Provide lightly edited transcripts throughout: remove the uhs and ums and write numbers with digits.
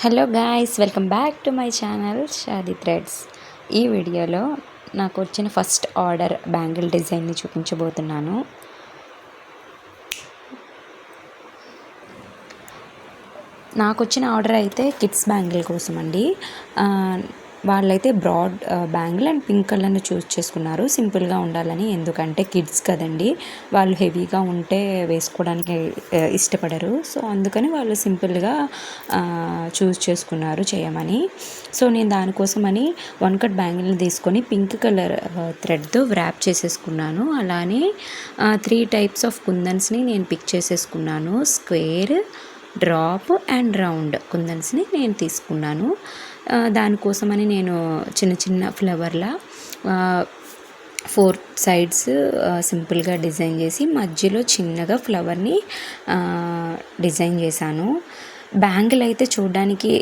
Hello guys, welcome back to my channel Shaadi threads. ఈ వీడియోలో నాకు వచ్చిన ఫస్ట్ ఆర్డర్ బ్యాంగిల్ డిజైన్ని చూపించబోతున్నాను. నాకు వచ్చిన ఆర్డర్ అయితే కిడ్స్ బ్యాంగిల్ కోసం అండి. వాళ్ళైతే బ్రాడ్ బ్యాంగిల్ అండ్ పింక్ కలర్ని చూస్ చేసుకున్నారు, సింపుల్గా ఉండాలని. ఎందుకంటే కిడ్స్ కదండి, వాళ్ళు హెవీగా ఉంటే వేసుకోవడానికి ఇష్టపడరు. సో అందుకని వాళ్ళు సింపుల్గా చూస్ చేసుకున్నారు చేయమని. సో నేను దానికోసమని 1 కట్ బ్యాంగిల్ని తీసుకొని పింక్ కలర్ థ్రెడ్తో వ్రాప్ చేసేసుకున్నాను. అలానే 3 టైప్స్ ఆఫ్ కుందన్స్ని నేను పిక్ చేసేసుకున్నాను. స్క్వేర్, డ్రాప్ అండ్ రౌండ్ కుందన్స్ని నేను తీసుకున్నాను. దానికోసమని నేను చిన్న చిన్న ఫ్లవర్లా 4 సైడ్స్ సింపుల్గా డిజైన్ చేసి మధ్యలో చిన్నగా ఫ్లవర్ని డిజైన్ చేశాను. బ్యాంగిల్ అయితే చూడడానికి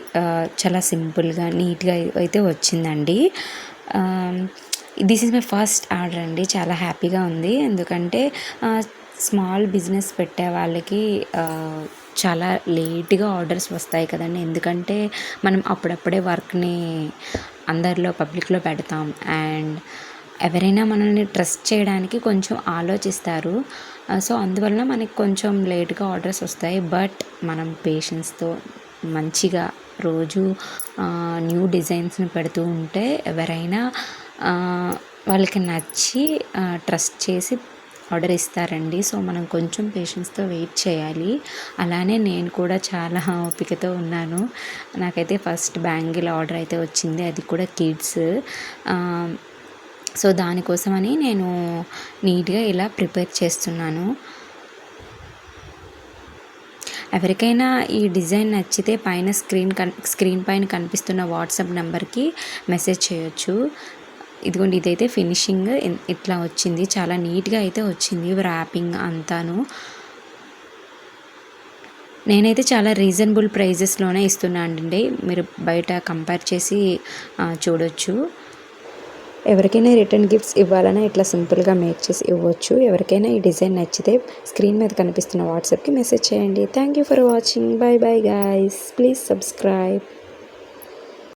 చాలా సింపుల్గా నీట్గా అయితే వచ్చిందండి. This is my first order అండి. చాలా హ్యాపీగా ఉంది. ఎందుకంటే స్మాల్ బిజినెస్ పెట్టే వాళ్ళకి చాలా లేట్గా ఆర్డర్స్ వస్తాయి కదండి. ఎందుకంటే మనం అప్పుడప్పుడే వర్క్ని అందరిలో పబ్లిక్లో పెడతాం అండ్ ఎవరైనా మనల్ని ట్రస్ట్ చేయడానికి కొంచెం ఆలోచిస్తారు. సో అందువలన మనకి కొంచెం లేట్గా ఆర్డర్స్ వస్తాయి. బట్ మనం పేషెన్స్తో మంచిగా రోజు న్యూ డిజైన్స్ని పెడుతూ ఉంటే ఎవరైనా వాళ్ళకి నచ్చి ట్రస్ట్ చేసి ఆర్డర్ ఇస్తారండి. సో మనం కొంచెం పేషెన్స్తో వెయిట్ చేయాలి. అలానే నేను కూడా చాలా ఓపికతో ఉన్నాను. నాకైతే ఫస్ట్ బ్యాంగిల్ ఆర్డర్ అయితే వచ్చింది, అది కూడా కిడ్స్. సో దానికోసమని నేను నీట్గా ఇలా ప్రిపేర్ చేస్తున్నాను. ఎవరికైనా ఈ డిజైన్ నచ్చితే పైన స్క్రీన్ పైన కనిపిస్తున్న వాట్సాప్ నెంబర్కి మెసేజ్ చేయొచ్చు. ఇదిగోండి, ఇదైతే ఫినిషింగ్ ఇట్లా వచ్చింది. చాలా నీట్గా అయితే వచ్చింది ర్యాపింగ్ అంతాను. నేనైతే చాలా రీజనబుల్ ప్రైజెస్లోనే ఇస్తున్నాను అండి. మీరు బయట కంపేర్ చేసి చూడొచ్చు. ఎవరికైనా రిటర్న్ గిఫ్ట్స్ ఇవ్వాలన్నా ఇట్లా సింపుల్గా మేక్ చేసి ఇవ్వచ్చు. ఎవరికైనా ఈ డిజైన్ నచ్చితే స్క్రీన్ మీద కనిపిస్తున్న వాట్సాప్కి మెసేజ్ చేయండి. Thank you for watching. By by guys. Please subscribe.